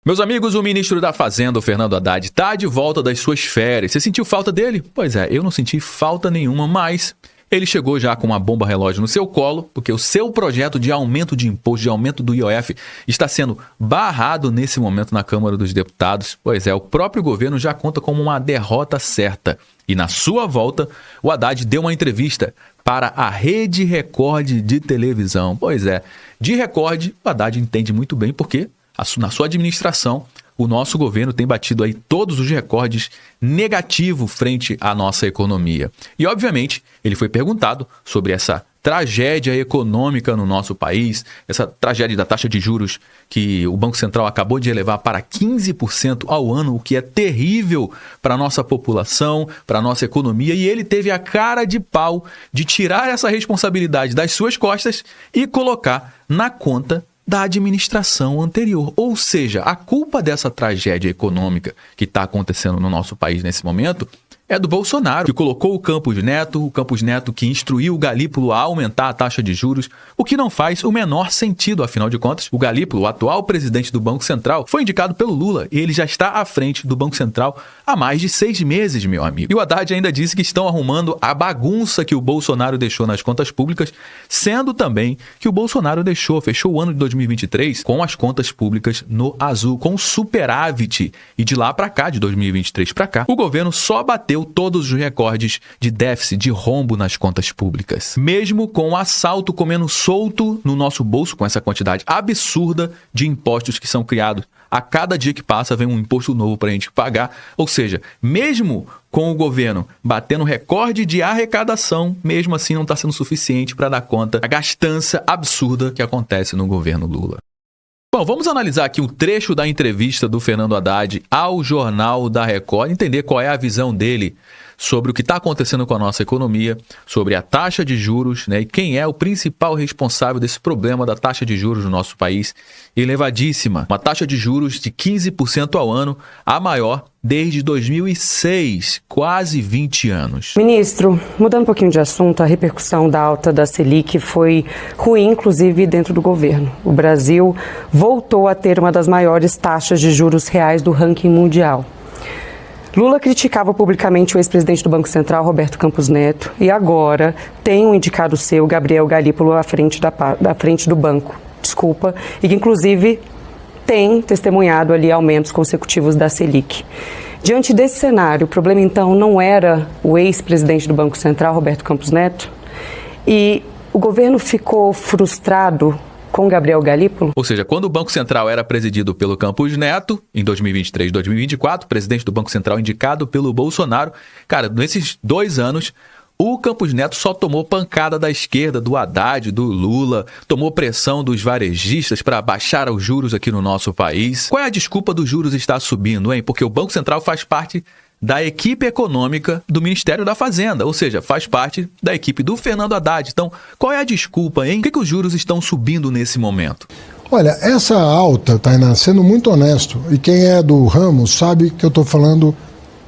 Meus amigos, o ministro da Fazenda, o Fernando Haddad, está de volta das suas férias. Você sentiu falta dele? Pois é, eu não senti falta nenhuma, mas ele chegou já com uma bomba relógio no seu colo, porque o seu projeto de aumento de imposto, de aumento do IOF, está sendo barrado nesse momento na Câmara dos Deputados. Pois é, o próprio governo já conta como uma derrota certa. E na sua volta, o Haddad deu uma entrevista para a Rede Record de televisão. Pois é, de Record, o Haddad entende muito bem porque na sua administração, o nosso governo tem batido aí todos os recordes negativos frente à nossa economia. E, obviamente, ele foi perguntado sobre essa tragédia econômica no nosso país, essa tragédia da taxa de juros que o Banco Central acabou de elevar para 15% ao ano, o que é terrível para a nossa população, para a nossa economia, e ele teve a cara de pau de tirar essa responsabilidade das suas costas e colocar na conta da administração anterior. Ou seja, a culpa dessa tragédia econômica que está acontecendo no nosso país nesse momento é do Bolsonaro, que colocou o Campos Neto que instruiu o Galípolo a aumentar a taxa de juros, o que não faz o menor sentido, afinal de contas. O Galípolo, o atual presidente do Banco Central, foi indicado pelo Lula e ele já está à frente do Banco Central há mais de 6 meses, meu amigo. E o Haddad ainda disse que estão arrumando a bagunça que o Bolsonaro deixou nas contas públicas, sendo também que o Bolsonaro fechou o ano de 2023 com as contas públicas no azul, com superávit. E de lá para cá, de 2023 para cá, o governo só bateu todos os recordes de déficit, de rombo nas contas públicas. Mesmo com o assalto comendo solto no nosso bolso, com essa quantidade absurda de impostos que são criados. A cada dia que passa vem um imposto novo para a gente pagar. Ou seja, mesmo com o governo batendo recorde de arrecadação, mesmo assim não está sendo suficiente para dar conta da gastança absurda que acontece no governo Lula. Bom, vamos analisar aqui um trecho da entrevista do Fernando Haddad ao Jornal da Record, entender qual é a visão dele sobre o que está acontecendo com a nossa economia, sobre a taxa de juros, né, e quem é o principal responsável desse problema da taxa de juros no nosso país, elevadíssima. Uma taxa de juros de 15% ao ano, a maior desde 2006, quase 20 anos. Ministro, mudando um pouquinho de assunto, a repercussão da alta da Selic foi ruim, inclusive dentro do governo. O Brasil voltou a ter uma das maiores taxas de juros reais do ranking mundial. Lula criticava publicamente o ex-presidente do Banco Central, Roberto Campos Neto, e agora tem um indicado seu, Gabriel Galípolo, à frente da frente do banco, e que inclusive tem testemunhado ali aumentos consecutivos da Selic. Diante desse cenário, o problema então não era o ex-presidente do Banco Central, Roberto Campos Neto, e o governo ficou frustrado com Gabriel Galípolo? Ou seja, quando o Banco Central era presidido pelo Campos Neto, em 2023 e 2024, presidente do Banco Central indicado pelo Bolsonaro, cara, nesses 2 anos, o Campos Neto só tomou pancada da esquerda, do Haddad, do Lula, tomou pressão dos varejistas para baixar os juros aqui no nosso país. Qual é a desculpa dos juros estar subindo, hein? Porque o Banco Central faz parte da equipe econômica do Ministério da Fazenda, ou seja, faz parte da equipe do Fernando Haddad. Então, qual é a desculpa, hein? Por que os juros estão subindo nesse momento? Olha, essa alta, Tainá, sendo muito honesto, e quem é do ramo sabe que eu estou falando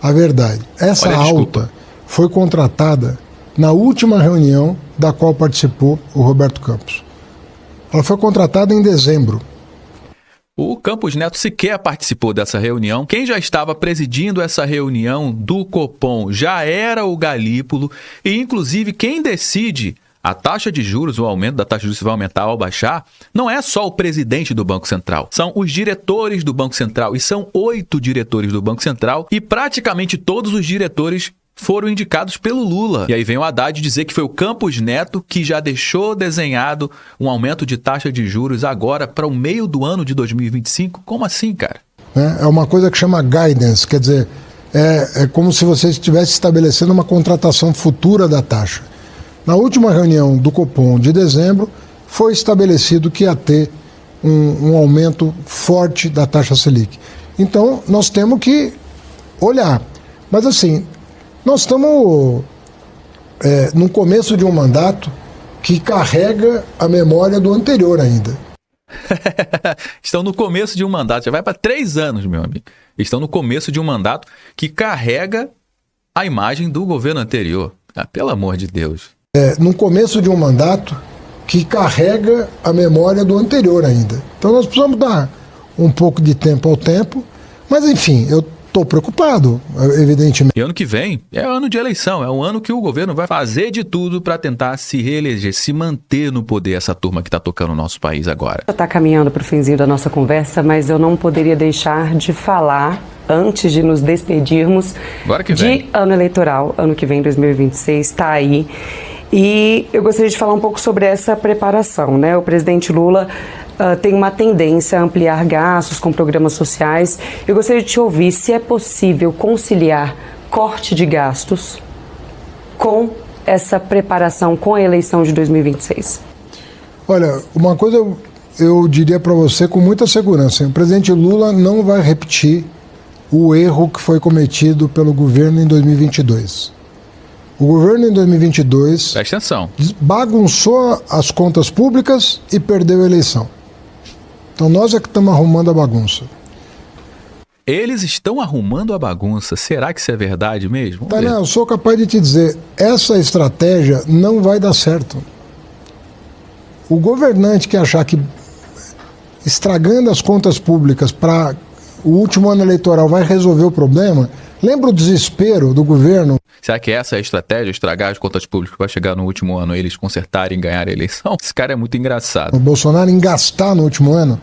a verdade. Essa alta foi contratada na última reunião da qual participou o Roberto Campos. Ela foi contratada em dezembro. O Campos Neto sequer participou dessa reunião. Quem já estava presidindo essa reunião do Copom já era o Galípolo. E, inclusive, quem decide a taxa de juros, o aumento da taxa de juros se vai aumentar ou baixar, não é só o presidente do Banco Central. São os diretores do Banco Central. E são 8 diretores do Banco Central. E praticamente todos os diretores foram indicados pelo Lula. E aí vem o Haddad dizer que foi o Campos Neto que já deixou desenhado um aumento de taxa de juros agora para o meio do ano de 2025. Como assim, cara? É uma coisa que chama guidance, quer dizer, é como se você estivesse estabelecendo uma contratação futura da taxa. Na última reunião do Copom de dezembro, foi estabelecido que ia ter um aumento forte da taxa Selic. Então, nós temos que olhar. Mas assim, nós estamos no começo de um mandato que carrega a memória do anterior ainda. Estão no começo de um mandato, já vai para 3 anos, meu amigo. Estão no começo de um mandato que carrega a imagem do governo anterior. Ah, pelo amor de Deus. No começo de um mandato que carrega a memória do anterior ainda. Então nós precisamos dar um pouco de tempo ao tempo, mas enfim, eu estou preocupado, evidentemente. E ano que vem é ano de eleição, é um ano que o governo vai fazer de tudo para tentar se reeleger, se manter no poder, essa turma que está tocando o nosso país agora. Já está caminhando para o finzinho da nossa conversa, mas eu não poderia deixar de falar, antes de nos despedirmos, Agora que vem. de ano eleitoral. Ano que vem, 2026, está aí. E eu gostaria de falar um pouco sobre essa preparação, né? O presidente Lula tem uma tendência a ampliar gastos com programas sociais. Eu gostaria de te ouvir se é possível conciliar corte de gastos com essa preparação, com a eleição de 2026. Olha, uma coisa eu diria para você com muita segurança: o presidente Lula não vai repetir o erro que foi cometido pelo governo em 2022. O governo em 2022 Presta atenção. bagunçou as contas públicas e perdeu a eleição. Então nós é que estamos arrumando a bagunça. Eles estão arrumando a bagunça. Será que isso é verdade mesmo? Vamos ver. Eu sou capaz de te dizer, essa estratégia não vai dar certo. O governante que achar que estragando as contas públicas para o último ano eleitoral vai resolver o problema, lembra o desespero do governo? Será que essa é a estratégia, estragar as contas públicas para chegar no último ano eles consertarem e ganhar a eleição? Esse cara é muito engraçado. O Bolsonaro em gastar no último ano,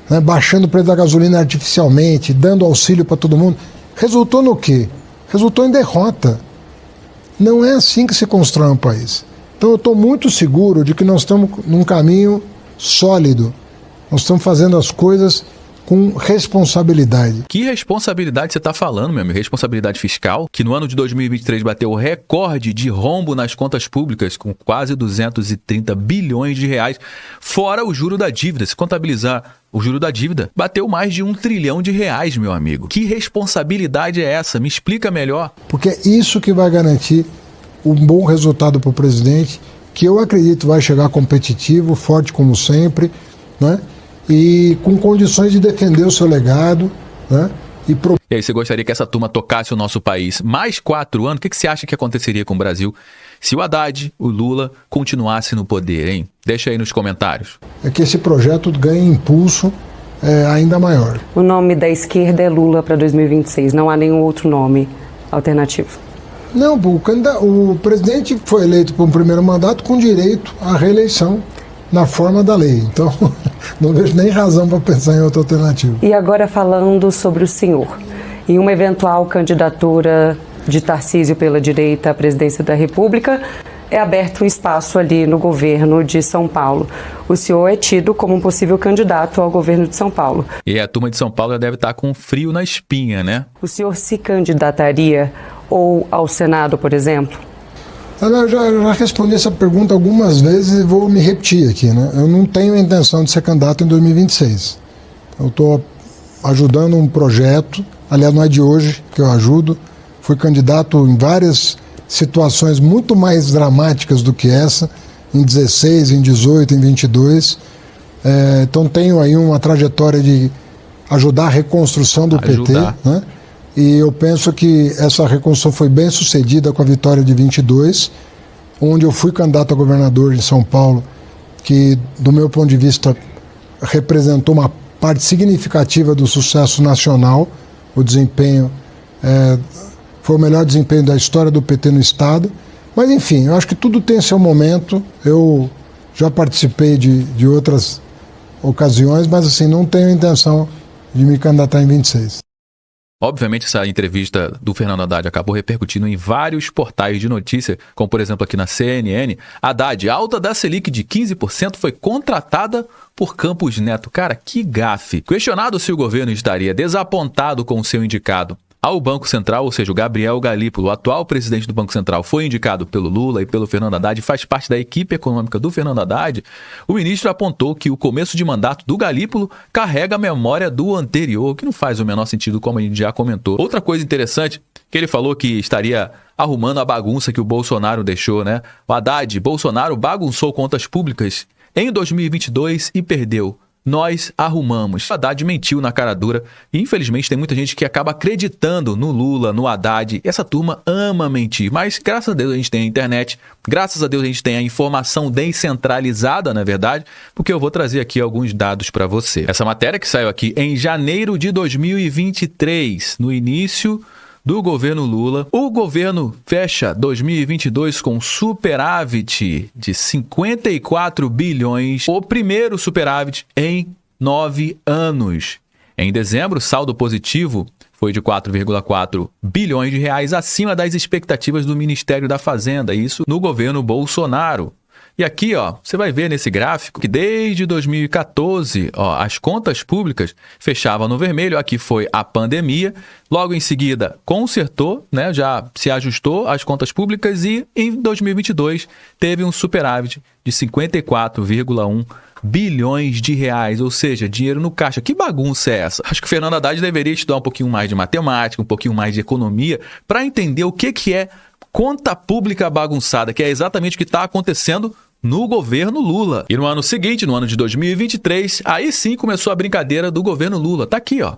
né, baixando o preço da gasolina artificialmente, dando auxílio para todo mundo. Resultou no quê? Resultou em derrota. Não é assim que se constrói um país. Então eu estou muito seguro de que nós estamos num caminho sólido. Nós estamos fazendo as coisas com responsabilidade. Que responsabilidade você está falando, meu amigo? Responsabilidade fiscal, que no ano de 2023 bateu o recorde de rombo nas contas públicas, com quase 230 bilhões de reais, fora o juro da dívida. Se contabilizar o juro da dívida, bateu mais de 1 trilhão de reais, meu amigo. Que responsabilidade é essa? Me explica melhor. Porque é isso que vai garantir um bom resultado para o presidente, que eu acredito vai chegar competitivo, forte como sempre, né? E com condições de defender o seu legado, né? E aí, você gostaria que essa turma tocasse o nosso país mais 4 anos? O que você acha que aconteceria com o Brasil se o Haddad, o Lula, continuasse no poder, hein? Deixa aí nos comentários. É que esse projeto ganhe impulso ainda maior. O nome da esquerda é Lula para 2026, não há nenhum outro nome alternativo. Não, o presidente foi eleito por um primeiro mandato com direito à reeleição na forma da lei. Então, não vejo nem razão para pensar em outra alternativa. E agora falando sobre o senhor. Em uma eventual candidatura de Tarcísio pela direita à presidência da República, é aberto um espaço ali no governo de São Paulo. O senhor é tido como um possível candidato ao governo de São Paulo. E a turma de São Paulo já deve estar com frio na espinha, né? O senhor se candidataria ou ao Senado, por exemplo? Eu já respondi essa pergunta algumas vezes e vou me repetir aqui, né? Eu não tenho a intenção de ser candidato em 2026. Eu estou ajudando um projeto, aliás, não é de hoje que eu ajudo. Fui candidato em várias situações muito mais dramáticas do que essa, em 16, em 18, em 22. Então tenho aí uma trajetória de ajudar a reconstrução do PT, né? E eu penso que essa reconstrução foi bem sucedida com a vitória de 22, onde eu fui candidato a governador em São Paulo, que, do meu ponto de vista, representou uma parte significativa do sucesso nacional. O desempenho foi o melhor desempenho da história do PT no Estado. Mas, enfim, eu acho que tudo tem seu momento. Eu já participei de outras ocasiões, mas, assim, não tenho intenção de me candidatar em 26. Obviamente, essa entrevista do Fernando Haddad acabou repercutindo em vários portais de notícia, como, por exemplo, aqui na CNN. Haddad, alta da Selic de 15% foi contratada por Campos Neto. Cara, que gafe. Questionado se o governo estaria desapontado com o seu indicado ao Banco Central, ou seja, o Gabriel Galípolo, o atual presidente do Banco Central, foi indicado pelo Lula e pelo Fernando Haddad e faz parte da equipe econômica do Fernando Haddad, o ministro apontou que o começo de mandato do Galípolo carrega a memória do anterior, que não faz o menor sentido, como a gente já comentou. Outra coisa interessante, que ele falou que estaria arrumando a bagunça que o Bolsonaro deixou, né? O Haddad, Bolsonaro bagunçou contas públicas em 2022 e perdeu nós arrumamos. O Haddad mentiu na cara dura e, infelizmente, tem muita gente que acaba acreditando no Lula, no Haddad. Essa turma ama mentir, mas graças a Deus a gente tem a internet, graças a Deus a gente tem a informação descentralizada, na verdade, porque eu vou trazer aqui alguns dados para você. Essa matéria que saiu aqui em janeiro de 2023, no início do governo Lula. O governo fecha 2022 com superávit de 54 bilhões, o primeiro superávit em 9 anos. Em dezembro, o saldo positivo foi de 4,4 bilhões de reais, acima das expectativas do Ministério da Fazenda, isso no governo Bolsonaro. E aqui, ó, você vai ver nesse gráfico que desde 2014, ó, as contas públicas fechavam no vermelho. Aqui foi a pandemia. Logo em seguida, consertou, né, já se ajustou as contas públicas e em 2022 teve um superávit de 54,1 bilhões de reais, ou seja, dinheiro no caixa. Que bagunça é essa? Acho que o Fernando Haddad deveria estudar um pouquinho mais de matemática, um pouquinho mais de economia, para entender o que é conta pública bagunçada, que é exatamente o que está acontecendo no governo Lula. E no ano seguinte, no ano de 2023, aí sim começou a brincadeira do governo Lula. Tá aqui, ó.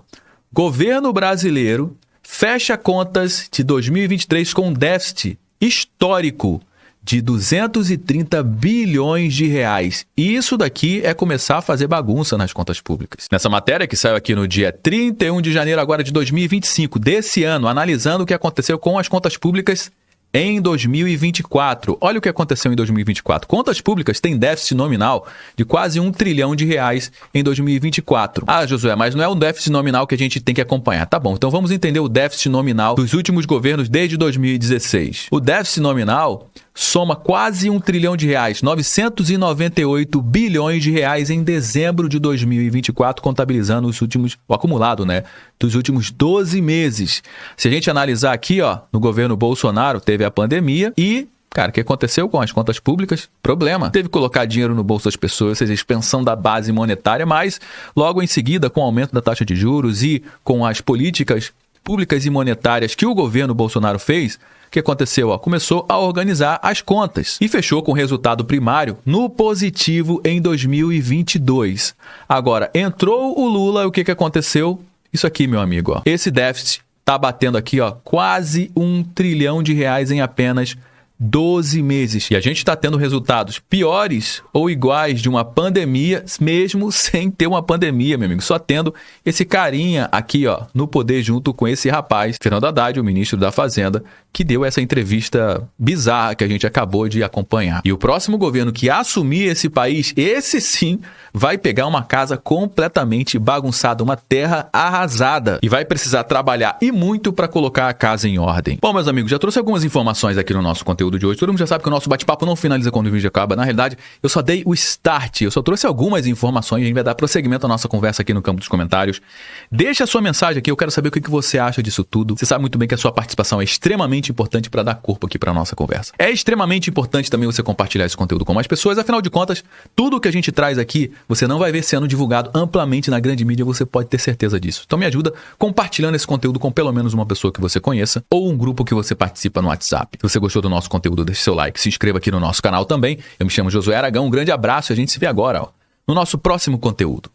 Governo brasileiro fecha contas de 2023 com um déficit histórico de 230 bilhões de reais. E isso daqui é começar a fazer bagunça nas contas públicas. Nessa matéria que saiu aqui no dia 31 de janeiro agora de 2025, desse ano, analisando o que aconteceu com as contas públicas em 2024. Olha o que aconteceu em 2024. Contas públicas têm déficit nominal de quase 1 trilhão de reais em 2024. Ah, Josué, mas não é um déficit nominal que a gente tem que acompanhar. Tá bom, então vamos entender o déficit nominal dos últimos governos desde 2016. O déficit nominal soma quase 1 trilhão de reais, 998 bilhões de reais em dezembro de 2024, contabilizando o acumulado, né, dos últimos 12 meses. Se a gente analisar aqui, ó, no governo Bolsonaro teve a pandemia e, cara, o que aconteceu com as contas públicas? Problema. Teve que colocar dinheiro no bolso das pessoas, ou seja, expansão da base monetária, mas logo em seguida, com o aumento da taxa de juros e com as políticas públicas e monetárias que o governo Bolsonaro fez, o que aconteceu? Ó, começou a organizar as contas e fechou com o resultado primário no positivo em 2022. Agora, entrou o Lula, o que aconteceu? Isso aqui, meu amigo, ó. Esse déficit tá batendo aqui, ó, quase 1 trilhão de reais em apenas 12 meses. E a gente está tendo resultados piores ou iguais de uma pandemia, mesmo sem ter uma pandemia, meu amigo. Só tendo esse carinha aqui, ó, no poder junto com esse rapaz, Fernando Haddad, o ministro da Fazenda, que deu essa entrevista bizarra que a gente acabou de acompanhar. E o próximo governo que assumir esse país, esse sim, vai pegar uma casa completamente bagunçada, uma terra arrasada. E vai precisar trabalhar e muito para colocar a casa em ordem. Bom, meus amigos, já trouxe algumas informações aqui no nosso conteúdo de hoje. Todo mundo já sabe que o nosso bate-papo não finaliza quando o vídeo acaba. Na realidade, eu só dei o start. Eu só trouxe algumas informações. A gente vai dar prosseguimento à nossa conversa aqui no campo dos comentários. Deixa a sua mensagem aqui. Eu quero saber o que você acha disso tudo. Você sabe muito bem que a sua participação é extremamente importante para dar corpo aqui para a nossa conversa. É extremamente importante também você compartilhar esse conteúdo com mais pessoas. Afinal de contas, tudo que a gente traz aqui, você não vai ver sendo divulgado amplamente na grande mídia. Você pode ter certeza disso. Então me ajuda compartilhando esse conteúdo com pelo menos uma pessoa que você conheça ou um grupo que você participa no WhatsApp. Se você gostou do nosso conteúdo, deixe seu like, se inscreva aqui no nosso canal também. Eu me chamo Josué Aragão, um grande abraço e a gente se vê agora, ó, no nosso próximo conteúdo.